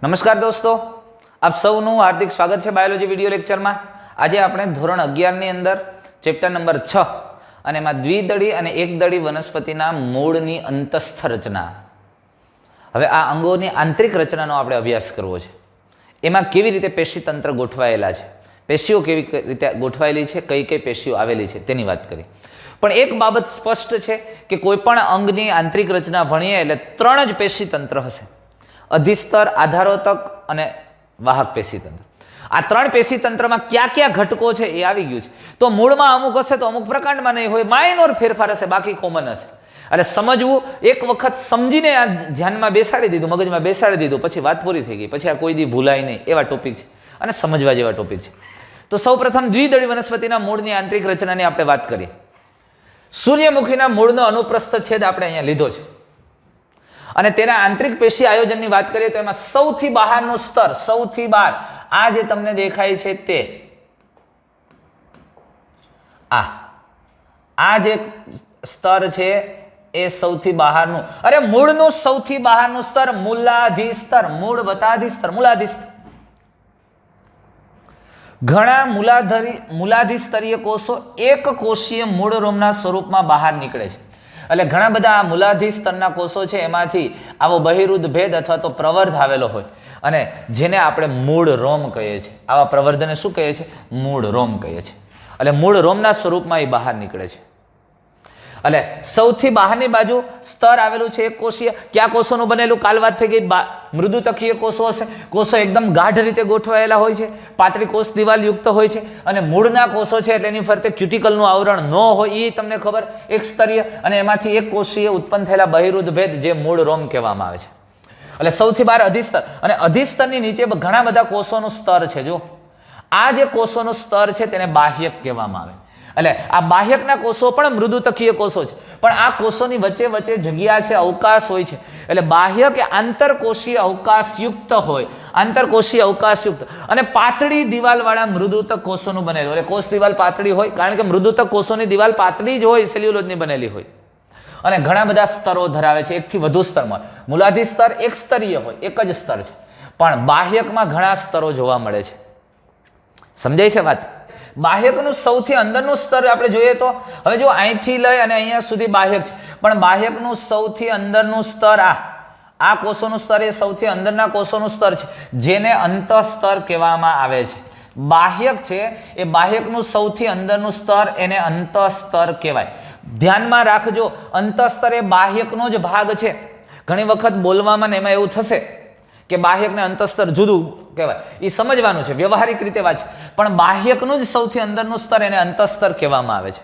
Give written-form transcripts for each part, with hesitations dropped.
નમસ્કાર દોસ્તો, આપ સૌનું હાર્દિક સ્વાગત છે બાયોલોજી વિડિયો લેક્ચરમાં। આજે આપણે ધોરણ 11 ની અંદર ચેપ્ટર નંબર 6 અને એમાં દ્વિદળી અને એકદળી વનસ્પતિના મૂળની અંતસ્થ રચના, હવે આ અંગોની આંતરિક રચનાનો આપણે અભ્યાસ કરવો છે। એમાં કેવી રીતે પેશીતંત્ર ગોઠવાયેલા છે, પેશીઓ કેવી રીતે ગોઠવાયેલી છે, કઈ કઈ પેશીઓ આવેલી છે તેની વાત કરી। પણ એક બાબત સ્પષ્ટ છે કે કોઈ પણ અંગની આંતરિક રચના ભણીએ એટલે 3 જ પેશીતંત્ર હશે: અધિસ્તર, આધારોતક અને વાહક પેશીતંત્ર। આ 3 પેશીતંત્રમાં કયા કયા ઘટકો છે એ આવી ગયું છે। તો મૂળમાં અમુક હશે તો અમુક પ્રકાંડમાં નહીં હોય, માઇનોર ફેરફાર હશે, બાકી કોમન હશે। એટલે સમજવું, એક વખત સમજીને આ ધ્યાનમાં બેસાડી દીધું, મગજમાં બેસાડી દીધું, પછી વાત પૂરી થઈ ગઈ, પછી આ કોઈ દી ભૂલાય નહીં એવા ટોપિક છે અને સમજવા જેવા ટોપિક છે। તો સૌપ્રથમ દ્વિદળી વનસ્પતિના મૂળની આંતરિક રચનાની આપણે વાત કરીએ। સૂર્યમુખીના મૂળનો અનુપ્રસ્થ છેદ આપણે અહીંયા લીધો છે અને તેના આંતરિક પેશી આયોજનની વાત કરીએ તો એમાં સૌથી બહારનું સ્તર, સૌથી બહાર આ જે તમને દેખાય છે તે આ જે સ્તર છે એ સૌથી બહારનું, અરે મૂળનું સૌથી બહારનું સ્તર મૂલાધિસ્તર, મૂળ વત્તા અધિસ્તર, મૂલાધિસ્તર। ઘણા મૂલાધિસ્તરીય કોષો એક કોષીય મૂળ રોમના સ્વરૂપમાં બહાર નીકળે છે। એટલે ઘણા બધા મૂલાધિ સ્તરના કોષો છે, એમાંથી આવો બહિરુદ્ધ ભેદ અથવા તો પ્રવર્ધ આવેલો હોય અને જેને આપણે મૂળ રોમ કહીએ છીએ। આવા પ્રવર્ધને શું કહીએ છીએ? મૂળ રોમ કહીએ છીએ। એટલે મૂળ રોમના સ્વરૂપમાં એ બહાર નીકળે છે। એટલે સૌથી બહારની બાજુ સ્તર આવેલું છે એક કોષીય। કયા કોષોનું બનેલું? કાલ વાત થઈ ગઈ, મૃદુતકીય કોષો હશે। કોષો એકદમ ગાઢ રીતે ગોઠવાયેલા હોય છે, પાતળી કોષ દિવાલ યુક્ત હોય છે અને મૂળના કોષો છે એટલે એની ફરતે ક્યુટિકલનું આવરણ ન હોય એ તમને ખબર, એક સ્તરીય, અને એમાંથી એક કોષીય ઉત્પન્ન થયેલા બહિરુદ્ધ ભેદ જે મૂળ રોમ કહેવામાં આવે છે। એટલે સૌથી બહાર અધિસ્તર, અને અધિસ્તરની નીચે ઘણા બધા કોષોનું સ્તર છે। જો આ જે કોષોનું સ્તર છે તેને બાહ્યક કહેવામાં આવે। એટલે આ બાહ્યકના કોષો પણ મૃદુતકીય કોષો છે, પણ આ કોષોની વચ્ચે વચ્ચે જગ્યા છે, અવકાશ હોય છે। એટલે બાહ્યક એ આંતરકોષીય અવકાશયુક્ત હોય, આંતરકોષીય અવકાશયુક્ત અને પાતળી દિવાલવાળા મૃદુતક કોષોનું બનેલું। એટલે કોષ દિવાલ પાતળી હોય, કારણ કે મૃદુતક કોષોની દિવાલ પાતળી જ હોય, સેલ્યુલોઝની બનેલી હોય અને ઘણા બધા સ્તરો ધરાવે છે, એકથી વધુ સ્તરમાં। મૂલાધિ સ્તર એક સ્તરીય હોય, એક જ સ્તર છે, પણ બાહ્યકમાં ઘણા સ્તરો જોવા મળે છે। સમજાય છે વાત? બાહ્યકનું સૌથી અંદરનું સ્તર આપણે જોઈએ તો, હવે જો અહીંથી લઈ અને અહીંયા સુધી બાહ્યક છે, પણ બાહ્યકનું સૌથી અંદરનું સ્તર આ કોષોનું સ્તર એ સૌથી અંદરના કોષોનું સ્તર છે, જેને અંતઃસ્તર કહેવામાં આવે છે। બાહ્યક છે એ બાહ્યકનું સૌથી અંદરનું સ્તર, એને અંતઃસ્તર કહેવાય। ધ્યાનમાં રાખજો, અંતઃસ્તર એ બાહ્યકનો જ ભાગ છે। ઘણી વખત બોલવામાં ને એમાં એવું થશે કે બાહ્યકને અંતઃસ્તર જુદું કહેવાય, એ સમજવાનું છે, વ્યવહારિક રીતે વાત છે, પણ બાહ્યકનું જ સૌથી અંદરનું સ્તર એને અંતઃસ્તર કહેવામાં આવે છે।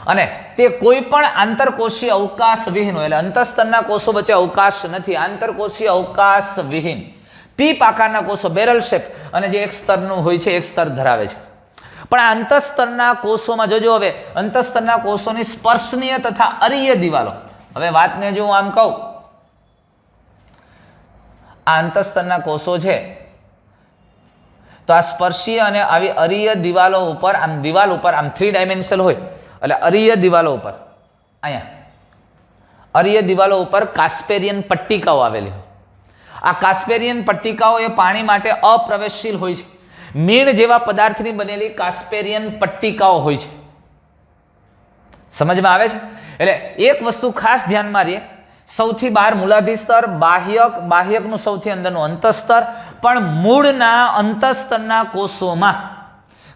અને તે કોઈ પણ આંતરકોષીય અવકાશ વિહીન હોય, એટલે અંતઃસ્તરના કોષો વચ્ચે અવકાશ નથી, આંતરકોષીય અવકાશ વિહીન પીપ આકારના કોષો, બેરલ શેપ, અને જે એક સ્તરનું હોય છે, એક સ્તર ધરાવે છે। પણ આ અંતઃસ્તરના કોષોમાં જોજો, હવે અંતઃસ્તરના કોષોની સ્પર્શનીય તથા અરીય દિવાલો, હવે વાતને જો હું આમ કહું, આ અંતઃસ્તરના કોષો છે તો આ સ્પર્શીય અને આવી અરીય દિવાલો ઉપર, આમ દિવાલ ઉપર આમ 3 ડાયમેન્શનલ હોય, એટલે અરીય દિવાલો ઉપર, અહીંયા અરીય દિવાલો ઉપર કાસ્પેરિયન પટ્ટિકાઓ આવેલી હોય। આ કાસ્પેરિયન પટ્ટિકાઓ એ પાણી માટે અપ્રવેશશીલ હોય છે, મીણ જેવા પદાર્થની બનેલી કાસ્પેરિયન પટ્ટિકાઓ હોય છે। સમજમાં આવે છે? એટલે એક વસ્તુ ખાસ ધ્યાનમાં રહીએ, સૌથી બહાર મૂલાધિ સ્તર, બાહ્યકનું સૌથી અંદરનું અંતઃસ્તર, પણ મૂળના અંતઃસ્તરના કોષોમાં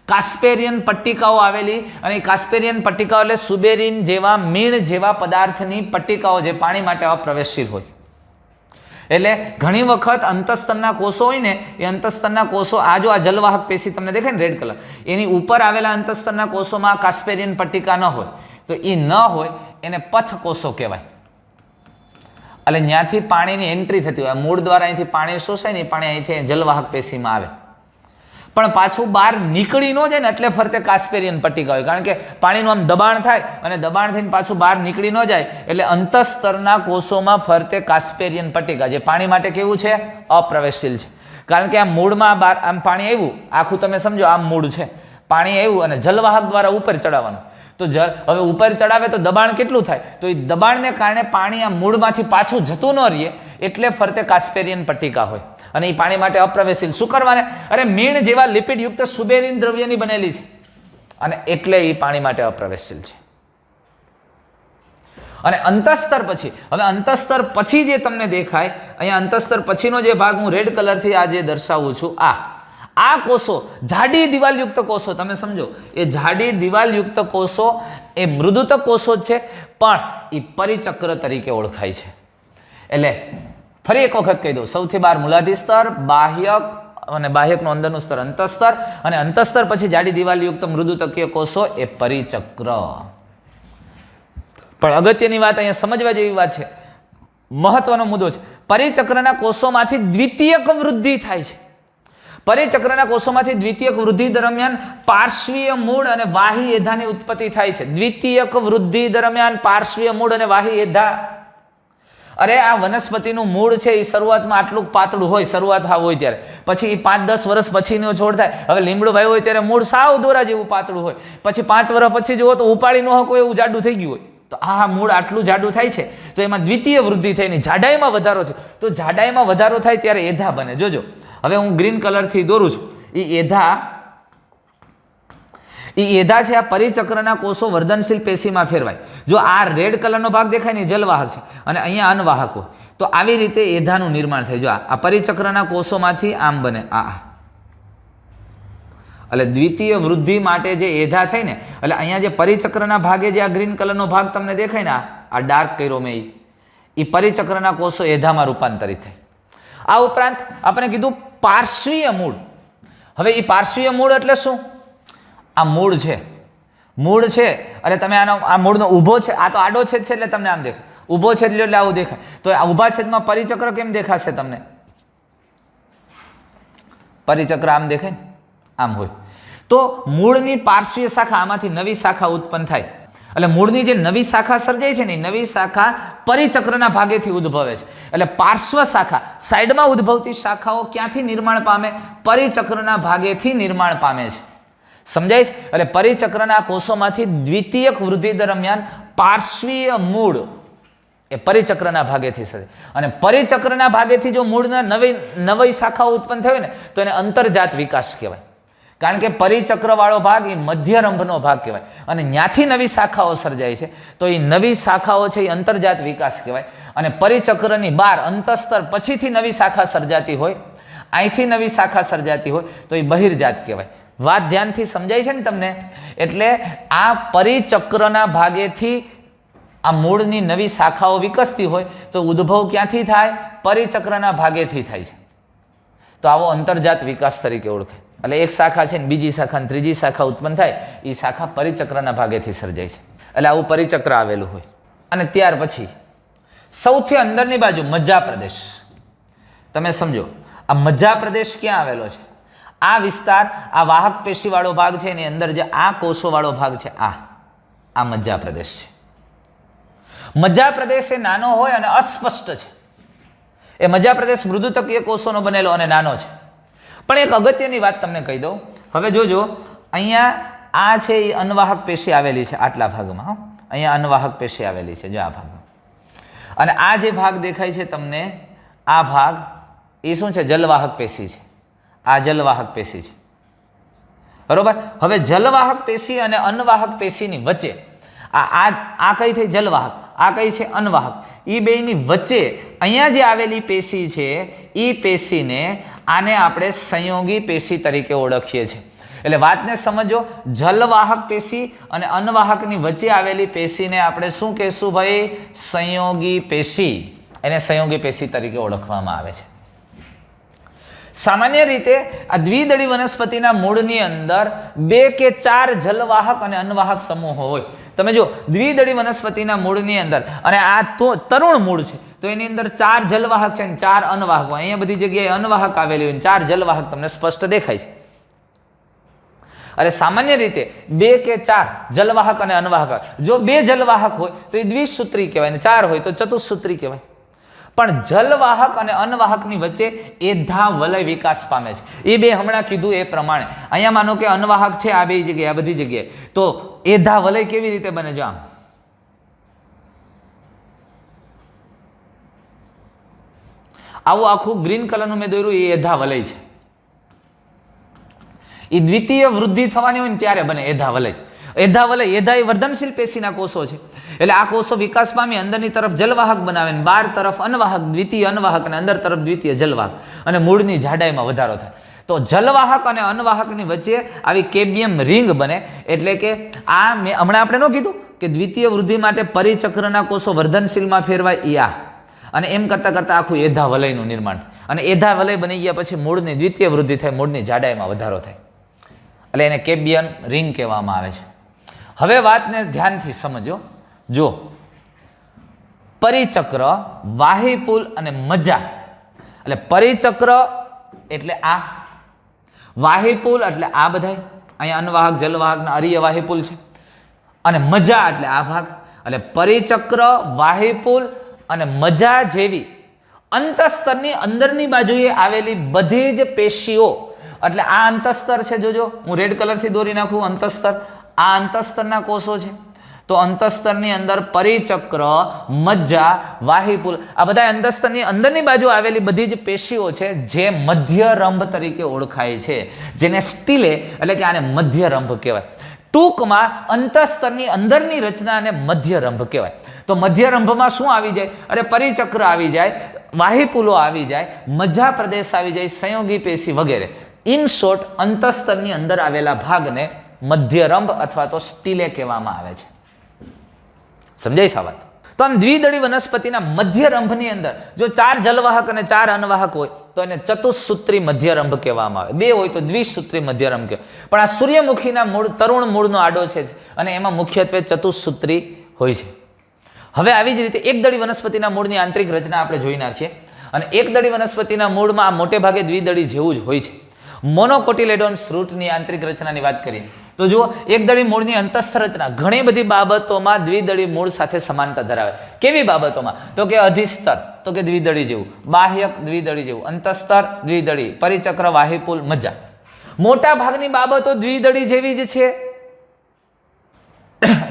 કાસ્પેરિયન પટ્ટિકાઓ આવેલી, અને કાસ્પેરિયન પટ્ટિકાઓ એટલે સુબેરિન જેવા મીણ જેવા પદાર્થની પટ્ટિકાઓ જે પાણી માટે અપ્રવેશશીલ હોય। એટલે ઘણી વખત અંતઃસ્તરના કોષો હોય ને, એ અંતઃસ્તરના કોષો, આ જો આ જલવાહક પેશી તમને દેખાય ને રેડ કલર, એની ઉપર આવેલા અંતઃસ્તરના કોષોમાં કાસ્પેરિયન પટ્ટિકા ન હોય તો એ ન હોય એને પથ કોષો કહેવાય। એટલે ત્યાંથી પાણીની એન્ટ્રી થતી હોય, મૂળ દ્વારા અહીંથી પાણી શોષાય ને, પાણી અહીંથી જલવાહક પેશીમાં આવે, પણ પાછું બહાર નીકળી ન જાય ને એટલે ફરતે કાસ્પેરિયન પટ્ટિકા હોય, કારણ કે પાણીનું આમ દબાણ થાય અને દબાણ થઈને પાછું બહાર નીકળી ન જાય, એટલે અંતઃસ્તરના કોષોમાં ફરતે કાસ્પેરિયન પટ્ટિકા, જે પાણી માટે કેવું છે? અપ્રવેશશીલ છે। કારણ કે આ મૂળમાં બહાર આમ પાણી આવ્યું, આખું તમે સમજો આમ મૂળ છે, પાણી આવ્યું અને જલવાહક દ્વારા ઉપર ચડાવવાનું, તો હવે ઉપર ચડાવે તો દબાણ કેટલું થાય, તો એ દબાણને કારણે પાણી આ મૂળમાંથી પાછું જતું ન રહે એટલે ફરતે કાસ્પેરિયન પટ્ટિકા હોય અને એ પાણી માટે અપ્રવેશીલ. શું કરવાને? અરે મીણ જેવા લિપિડ યુક્ત સુબેરીન દ્રવ્યની બનેલી છે અને એટલે એ પાણી માટે અપ્રવેશીલ છે. અને અંતસ્તર પછી, હવે અંતસ્તર પછી જે તમને દેખાય અહીંયા, અંતસ્તર પછીનો જે ભાગ હું રેડ કલરથી આ જે દર્શાવું છું, આ કોષો જાડી દિવાલયુક્ત કોષો, તમે સમજો એ જાડી દિવાલયુક્ત કોષો એ મૃદુતક કોષો જ છે, પણ એ પરિચક્ર તરીકે ઓળખાય છે. એટલે ફરી એક વખત કહી દઉં, સૌથી બહાર મૂલાધિ સ્તર, બાહ્યક અને બાહ્યકનું અંદરનું સ્તર અંતસ્તર, અને અંતસ્તર પછી જાડી દિવાલયુક્ત મૃદુતકીય કોષો એ પરિચક્ર. પણ અગત્યની વાત અહીંયા સમજવા જેવી વાત છે, મહત્વનો મુદ્દો છે. પરિચક્રના કોષોમાંથી દ્વિતીયક વૃદ્ધિ થાય છે. પરિચક્રના કોષોમાંથી દ્વિતીયક વૃદ્ધિ દરમિયાન પાર્શ્વીય મૂળ અને વાહી એધાની ઉત્પત્તિ થાય છે. દ્વિતીયક વૃદ્ધિ દરમિયાન પાર્શ્વીય મૂળ અને વાહી એધા. અરે આ વનસ્પતિનું મૂળ છે એ શરૂઆતમાં આટલું પાતળું હોય, શરૂઆત હોય ત્યારે, પછી 5-10 વર્ષ પછીનો છોડ થાય. હવે લીમડો ભાઈ હોય ત્યારે મૂળ સાવ દોરા જેવું પાતળું હોય, પછી 5 વર્ષ પછી જુઓ તો ઉપાડી ન શકો એવું જાડું થઈ ગયું હોય. તો આ મૂળ આટલું જાડું થાય છે તો એમાં દ્વિતીય વૃદ્ધિ થઈને જાડાઈમાં વધારો છે. તો જાડાઈમાં વધારો થાય ત્યારે એધા બને. જોજો હવે હું ગ્રીન કલરથી દોરું છું, એ એધા છે. આ પરિચક્રના કોષો વર્ધનશીલ પેશીમાં ફેરવાય. જો આ રેડ કલરનો ભાગ દેખાય ને જલવાહક છે અને અહીંયા અનવાહક હોય, તો આવી રીતે એધાનું નિર્માણ થાય. જો આ પરિચક્રના કોષોમાંથી આમ બને એટલે દ્વિતીય વૃદ્ધિ માટે જે એધા થાય ને, એટલે અહીંયા જે પરિચક્રના ભાગે જે આ ગ્રીન કલરનો ભાગ તમને દેખાય ને, આ ડાર્ક કર્યો મેં, એ પરિચક્રના કોષો એધામાં રૂપાંતરિત થાય. આ ઉપરાંત આપણે કીધું પાર્શ્વીય મૂળ. હવે એ પાર્શ્વીય મૂળ એટલે શું? આ મૂળ છે, મૂળ છે. અરે તમે આ મૂળનો ઊભો છે, આ તો આડો છેદ છે એટલે તમને આમ દેખાય, ઊભો છેદ એટલે આવું દેખાય. તો આ ઊભા છેદમાં પરિચક્ર કેમ દેખાશે તમને? પરિચક્ર આમ દેખાય ને, આમ હોય. તો મૂળની પાર્શ્વીય શાખા, આમાંથી નવી શાખા ઉત્પન્ન થાય. એટલે મૂળની જે નવી શાખા સર્જાય છે ને, નવી શાખા પરિચક્રના ભાગેથી ઉદ્ભવે છે. એટલે પાર્શ્વ શાખા, સાઈડમાં ઉદ્ભવતી શાખાઓ ક્યાંથી નિર્માણ પામે? પરિચક્રના ભાગેથી નિર્માણ પામે છે. સમજાય છે? એટલે પરિચક્રના કોષોમાંથી દ્વિતીયક વૃદ્ધિ દરમિયાન પાર્શ્વીય મૂળ એ પરિચક્રના ભાગેથી સર્જાય. અને પરિચક્રના ભાગેથી જો મૂળના નવી શાખાઓ ઉત્પન્ન થયો ને, તો એને અંતર્જાત વિકાસ કહેવાય. કારણ કે પરિચક્રવાળો ભાગ એ મધ્યરંભનો ભાગ કહેવાય અને ત્યાંથી નવી શાખાઓ સર્જાય છે. તો એ નવી શાખાઓ છે એ અંતર્જાત વિકાસ કહેવાય. અને પરિચક્રની બહાર અંતસ્તર પછીથી નવી શાખા સર્જાતી હોય, અહીંથી નવી શાખા સર્જાતી હોય તો એ બહિર્જાત કહેવાય. વાત ધ્યાનથી સમજાય છે ને તમને? એટલે આ પરિચક્રના ભાગેથી આ મૂળની નવી શાખાઓ વિકસતી હોય તો ઉદ્ભવ ક્યાંથી થાય? પરિચક્રના ભાગેથી થાય છે. તો આવો અંતર્જાત વિકાસ તરીકે ઓળખાય. એટલે એક શાખા છે ને બીજી શાખા ને ત્રીજી શાખા ઉત્પન્ન થાય, એ શાખા પરિચક્રના ભાગેથી સર્જાય છે. એટલે આવું પરિચક્ર આવેલું હોય. અને ત્યાર પછી સૌથી અંદરની બાજુ મજ્જા પ્રદેશ. તમે સમજો આ મજ્જા પ્રદેશ ક્યાં આવેલો છે? આ વિસ્તાર, આ વાહક પેશી વાળો ભાગ છે એની અંદર જે આ કોષો વાળો ભાગ છે, આ મજ્જા પ્રદેશ છે. મજ્જા પ્રદેશ એ નાનો હોય અને અસ્પષ્ટ છે. એ મજ્જા પ્રદેશ મૃદુતકીય કોષોનો બનેલો અને નાનો છે. પણ એક અગત્યની વાત તમને કહી દઉં. હવે જોજો અહીંયા આ છે એ અનવાહક પેશી આવેલી છે આટલા ભાગમાં. અહીંયા અનવાહક પેશી આવેલી છે જો આ ભાગમાં. અને આ જે ભાગ દેખાય છે તમને, આ ભાગ એ શું છે? જલવાહક પેશી છે. આ જલવાહક પેશી છે, બરોબર. હવે જલવાહક પેશી અને અનવાહક પેશીની વચ્ચે આ કઈ થઈ? જલવાહક. આ કઈ છે? અનવાહક. એ બેની વચ્ચે અહીંયા જે આવેલી પેશી છે એ પેશીને આને આપણે સંયોગી પેશી તરીકે ઓળખીએ છીએ. એટલે વાતને સમજો, જલવાહક પેશી અને અનવાહકની વચ્ચે આવેલી પેશીને આપણે શું કહેશું ભાઈ? સંયોગી પેશી. એને સંયોગી પેશી તરીકે ઓળખવામાં આવે છે. સામાન્ય રીતે આ દ્વિદળી વનસ્પતિના મૂળની અંદર 2 કે 4 જલવાહક અને અનવાહક સમૂહો હોય. તમે જો દ્વિદળી વનસ્પતિના મૂળની અંદર, અને આ તો તરુણ મૂળ છે, તો એની અંદર 4 જલવાહક છે અને 4 અનવાહક. અહીંયા બધી જગ્યાએ અનવાહક આવેલી હોય, 4 જલવાહક તમને સ્પષ્ટ દેખાય છે. અરે સામાન્ય રીતે 2 કે 4 જલવાહક અને અનવાહક. જો 2 જલવાહક હોય તો એ દ્વિસૂત્રી કહેવાય, ને 4 હોય તો ચતુસૂત્રી કહેવાય. પણ જલવાહક અને અનવાહકની વચ્ચે એધા વલય વિકાસ પામે છે. એ બે હમણાં કીધું એ પ્રમાણે અહીંયા માનો કે અનવાહક છે આ બે જગ્યાએ, આ બધી જગ્યાએ, તો એધા વલય કેવી રીતે બને? જો આમ આવું આખું ગ્રીન કલરનું મેં દોર્યું એ એધા વલય છે. એ દ્વિતીય વૃદ્ધિ થવાની હોય ને ત્યારે બને એધા વલય. એધા વલય, એધા એ વર્ધનશીલ પેશીના કોષો છે. એટલે આ કોષો વિકાસ પામી અંદરની તરફ જલવાહક બનાવે ને બહાર તરફ અનવાહક, દ્વિતીય અનવાહક અને અંદર તરફ દ્વિતીય જલવાહક, અને મૂળની જાડાઈમાં વધારો થાય. તો જલવાહક અને અનવાહકની વચ્ચે આવી કેબિયમ રિંગ બને. એટલે કે આ મેં હમણાં આપણે ન કીધું કે દ્વિતીય વૃદ્ધિ માટે પરિચક્રના કોષો વર્ધનશીલમાં ફેરવાય એ આ, અને એમ કરતાં કરતાં આખું એધા વલયનું નિર્માણ થાય. અને એધા વલય બની ગયા પછી મૂળની દ્વિતીય વૃદ્ધિ થાય, મૂળની જાડાઈમાં વધારો થાય. એટલે એને કેબિયન રિંગ કહેવામાં આવે છે. હવે વાતને ધ્યાનથી સમજો. જો પરિચક્ર, વાહિપુલ અને મજ્જા. એટલે પરિચક્ર એટલે આ, વાહિપુલ એટલે આ બધા અહીંયા અનવાહક, જલવાહક ના અરીય વાહિપુલ છે, અને મજા એટલે આ ભાગ. એટલે પરિચક્ર, વાહિપુલ અને મજા જેવી અંતસ્તરની અંદરની બાજુએ આવેલી બધી જ પેશીઓ, એટલે આ અંતસ્તર છે. જોજો હું રેડ કલરથી દોરી નાખું અંતસ્તર, આ અંતસ્તરના કોષો છે. તો અંતસ્તરની અંદર પરિચક્ર, મજ્જા, વાહિપુલ આ બધા અંતસ્તરની અંદરની બાજુ આવેલી બધી જ પેશીઓ છે જે મધ્યરંભ તરીકે ઓળખાય છે, જેને સ્ટીલે એટલે કે આને મધ્યરંભ કહેવાય. ટૂંકમાં અંતસ્તરની અંદરની રચનાને મધ્યરંભ કહેવાય. તો મધ્યરંભમાં શું આવી જાય? અરે પરિચક્ર આવી જાય, વાહિપુલો આવી જાય, મજ્જા પ્રદેશ આવી જાય, સંયોગી પેશી વગેરે. ઇન શોર્ટ અંતસ્તરની અંદર આવેલા ભાગને મધ્યરંભ અથવા તો સ્ટીલે કહેવામાં આવે છે. સમજાય છે વાત? તો આમ દ્વિદળી વનસ્પતિના મધ્યરંભની અંદર જો 4 જલવાહક અને 4 અનવાહક હોય તો એને ચતુસૂત્રી મધ્યરંભ કહેવામાં આવે. 2 હોય તો દ્વિસૂત્રી મધ્યરંભ કહેવાય. પણ આ સૂર્યમુખીના મૂળ, તરુણ મૂળનો આડો છે અને એમાં મુખ્યત્વે ચતુસૂત્રી હોય છે. હવે આવી જ રીતે એકદળી વનસ્પતિના મૂળની આંતરિક રચના આપણે જોઈ નાખીએ. અને એકદળી વનસ્પતિના મૂળમાં આ મોટે ભાગે દ્વિદળી જેવું જ હોય છે. મોનોકોટિલેડોન્સ રૂટની આંતરિક રચનાની વાત કરીએ તો જુઓ, એકદળી મૂળની અંતસ્થ રચના ઘણી બધી બાબતોમાં દ્વિદળી મૂળ સાથે સમાનતા ધરાવે. કેવી બાબતોમાં? તો કે અધિસ્તર તો કે દ્વિદળી જેવું, બાહ્યક દ્વિદળી જેવું, અંતસ્તર દ્વિદળી, પરિચક્ર, વાહિપુલ, મજ્જા. મોટા ભાગની બાબતો દ્વિદળી જેવી જ છે.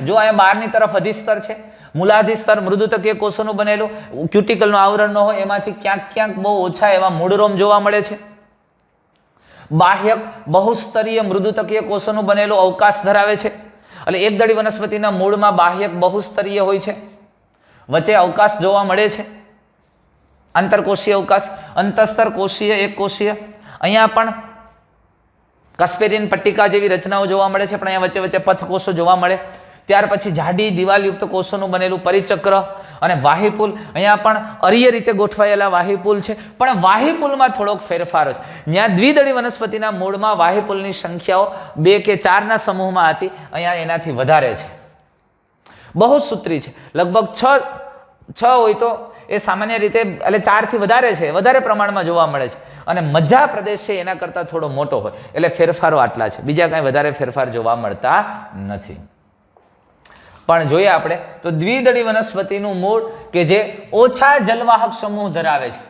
જો અહીંયા બહારની તરફ અધિસ્તર છે, મૂલાધિસ્તર મૃદુતકીય કોષોનું બનેલું, ક્યુટિકલનું આવરણ ન હોય એમાંથી ક્યાંક ક્યાંક બહુ ઓછા એવા મૂળરોમ જોવા મળે છે. બાહ્યક બહુસ્તરીય મૃદુતકીય કોષોનું બનેલું અવકાશ ધરાવે છે. એટલે એકદળી વનસ્પતિના મૂળમાં બાહ્યક બહુસ્તરીય હોય છે, વચ્ચે અવકાશ જોવા મળે છે, આંતરકોષીય અવકાશ. અંતસ્તર કોષીય, એક કોષીય. અહીંયા પણ કાસ્પેરિયન પટ્ટિકા જેવી રચનાઓ જોવા મળે છે, પણ અહીંયા વચ્ચે વચ્ચે પથકોષો જોવા મળે. ત્યાર પછી જાડી દિવાલયુક્ત કોષોનું બનેલું પરિચક્ર અને વાહિપુલ. અહીંયા પણ અરીય રીતે ગોઠવાયેલા વાહિપુલ છે, પણ વાહિપુલમાં થોડોક ફેરફાર છે. જ્યાં દ્વિદળી વનસ્પતિના મૂળમાં વાહિપુલની સંખ્યાઓ 2 કે 4ના સમૂહમાં હતી, અહીંયા એનાથી વધારે છે. બહુસૂત્રી છે, લગભગ 6 હોય તો એ સામાન્ય રીતે એટલે 4 થી વધારે છે, વધારે પ્રમાણમાં જોવા મળે છે. અને મજ્જા પ્રદેશ છે એના કરતાં થોડો મોટો હોય, એટલે ફેરફારો આટલા છે. બીજા કાંઈ વધારે ફેરફાર જોવા મળતા નથી. પણ જોઈએ આપણે તો દ્વિદળી વનસ્પતિનું મૂળ કે જે ઓછા જલવાહક સમૂહ ધરાવે છે,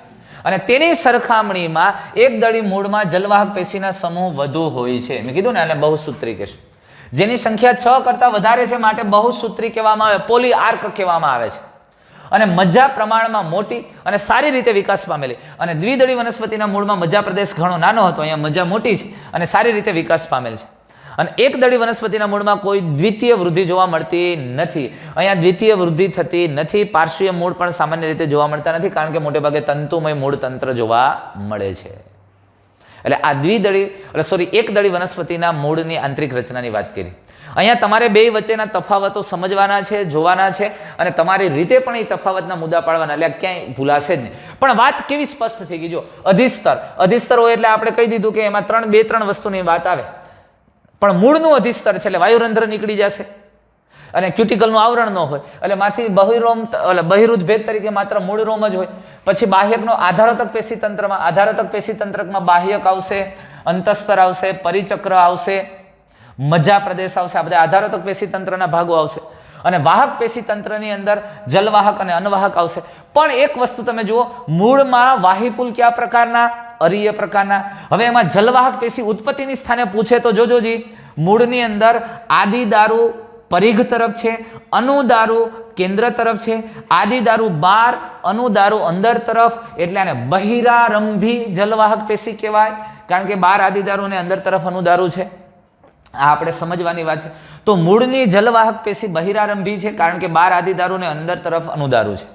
અને તેની સરખામણીમાં એકદળી મૂળમાં જલવાહક પેશીના સમૂહ વધુ હોય છે. મેં કીધું ને એટલે બહુસૂત્રી કહેશું. જેની સંખ્યા 6 કરતાં વધારે છે માટે બહુસૂત્રી કહેવામાં આવે, પોલી આર્ક કહેવામાં આવે છે. અને મજ્જા પ્રમાણમાં મોટી અને સારી રીતે વિકાસ પામેલી. અને દ્વિદળી વનસ્પતિના મૂળમાં મજ્જા પ્રદેશ ઘણો નાનો હતો, અહીંયા મજ્જા મોટી છે અને સારી રીતે વિકાસ પામેલ છે. અને એકદળી વનસ્પતિના મૂળમાં કોઈ દ્વિતીય વૃદ્ધિ જોવા મળતી નથી. અહીંયા દ્વિતીય વૃદ્ધિ થતી નથી. પાર્શ્વીય મૂળ પણ સામાન્ય રીતે જોવા મળતા નથી, કારણ કે મોટેભાગે તંતુમય મૂળ તંત્ર જોવા મળે છે. એટલે આ એકદળી વનસ્પતિના મૂળની આંતરિક રચનાની વાત કરી. અહીંયા તમારે બે વચ્ચેના તફાવતો સમજવાના છે, જોવાના છે, અને તમારી રીતે પણ એ તફાવતના મુદ્દા પાડવાના, એટલે ક્યાંય ભૂલાશે જ નહીં. પણ વાત કેવી સ્પષ્ટ થઈ ગઈ. જો અધિસ્તર હોય એટલે આપણે કહી દીધું કે એમાં 2-3 વસ્તુની વાત આવે. પણ મૂળનું અધિસ્તર છે એટલે વાયુરંધ્ર નીકળી જશે, અને ક્યુટિકલનું આવરણ ન હોય એટલે માંથી બહિરુદ ભેદ તરીકે માત્ર મૂળ રોમ જ હોય. પછી બાહ્યકનો આધારોતક પેશી તંત્રમાં બાહ્યક આવશે, અંતસ્તર આવશે, પરિચક્ર આવશે, મજ્જા પ્રદેશ આવશે. આ બધા આધારોતક પેશી તંત્રના ભાગો આવશે. અને વાહક પેશી તંત્રની અંદર જલવાહક અને અનવાહક આવશે. પણ એક વસ્તુ તમે જુઓ, મૂળમાં વાહિપુલ કયા પ્રકારના? અરીય પ્રકારના. હવે એમાં જલવાહક પેશી ઉત્પત્તિની સ્થાને પૂછે તો જોજોજી, મૂળની અંદર આદિ દારૂ પરિઘ તરફ છે, અનુદારૂ કેન્દ્ર તરફ છે, આદિદારુ બહાર, અનુદારુ અંદર તરફ, એટલે આને બહિરારંભી જલવાહક પેશી કહેવાય, કારણ કે બહાર આદિદારુ અને અંદર તરફ અનુદારુ છે. આ આપણે સમજવાની વાત છે. તો મૂળની જલવાહક પેશી બહિરારંભી છે, કારણ કે બહાર આદિદારુ અને અંદર તરફ અનુદારુ છે.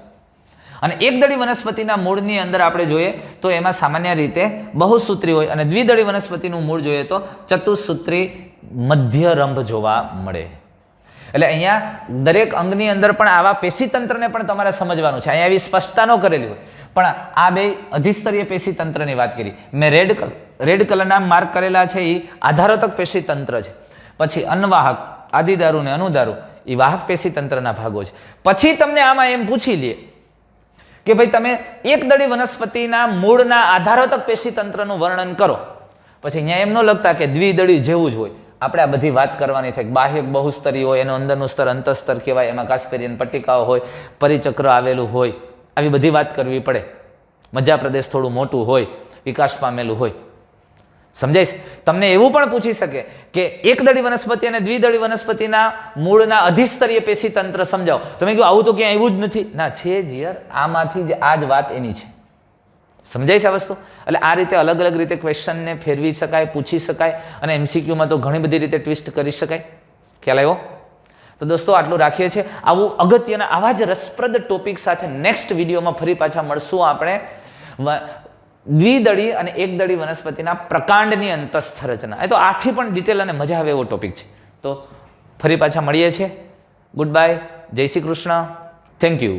અને એકદળી વનસ્પતિના મૂળની અંદર આપણે જોઈએ તો એમાં સામાન્ય રીતે બહુસૂત્રી હોય, અને દ્વિદળી વનસ્પતિનું મૂળ જોઈએ તો ચતુસૂત્રી મધ્યરંભ જોવા મળે. એટલે અહીંયા દરેક અંગની અંદર પણ આવા પેશીતંત્રને પણ તમારે સમજવાનું છે. અહીંયા એવી સ્પષ્ટતા ન કરેલી હોય, પણ આ બે અધિસ્તરીય પેશીતંત્રની વાત કરી. મેં રેડ કલરના માર્ક કરેલા છે એ આધારોતક પેશીતંત્ર છે. પછી અન્વાહક, આદિદારુ ને અનુદારુ એ વાહક પેશીતંત્રના ભાગો છે. પછી તમને આમાં એમ પૂછી લે કે ભાઈ તમે એકદળી વનસ્પતિના મૂળના આધારોતક પેશીતંત્રનું વર્ણન કરો. પછી અહીંયા એમ ન લખતા કે દ્વિદળી જેવું જ હોય. આપણે આ બધી વાત કરવાની થાય. બાહ્યક બહુસ્તરી હોય, એનું અંદરનું સ્તર અંતસ્તર કહેવાય, એમાં કાસ્પેરિયન પટ્ટિકાઓ હોય, પરિચક્ર આવેલું હોય, આવી બધી વાત કરવી પડે. મજ્જા પ્રદેશ થોડું મોટું હોય, વિકાસ પામેલું હોય. સમજાય છે? તમને એવું પણ પૂછી શકે કે એકદળી વનસ્પતિ અને દ્વિદળી વનસ્પતિના મૂળના અધિસ્તરીય પેશીતંત્ર સમજાવો. તમે કહ્યું આવું તો ક્યાંય એવું જ નથી. ના, છે જ યાર, આમાંથી જ આ જ વાત એની છે. સમજાય છે આ વસ્તુ? એટલે આ રીતે અલગ અલગ રીતે ક્વેશ્ચનને ફેરવી શકાય, પૂછી શકાય, અને એમસીક્યુમાં તો ઘણી બધી રીતે ટ્વિસ્ટ કરી શકાય. ખ્યાલ આવ્યો? તો દોસ્તો આટલું રાખીએ છીએ. આવું અગત્યના આવા જ રસપ્રદ ટોપિક સાથે નેક્સ્ટ વિડીયોમાં ફરી પાછા મળશું આપણે. દ્વિદળી અને એકદળી વનસ્પતિના પ્રકાંડની અંતસ્થ રચના. એ તો આથી પણ ડિટેલ અને મજા આવે એવો ટોપિક છે. તો ફરી પાછા મળીએ છીએ. ગુડ બાય, જય શ્રી કૃષ્ણ, થેન્ક યુ.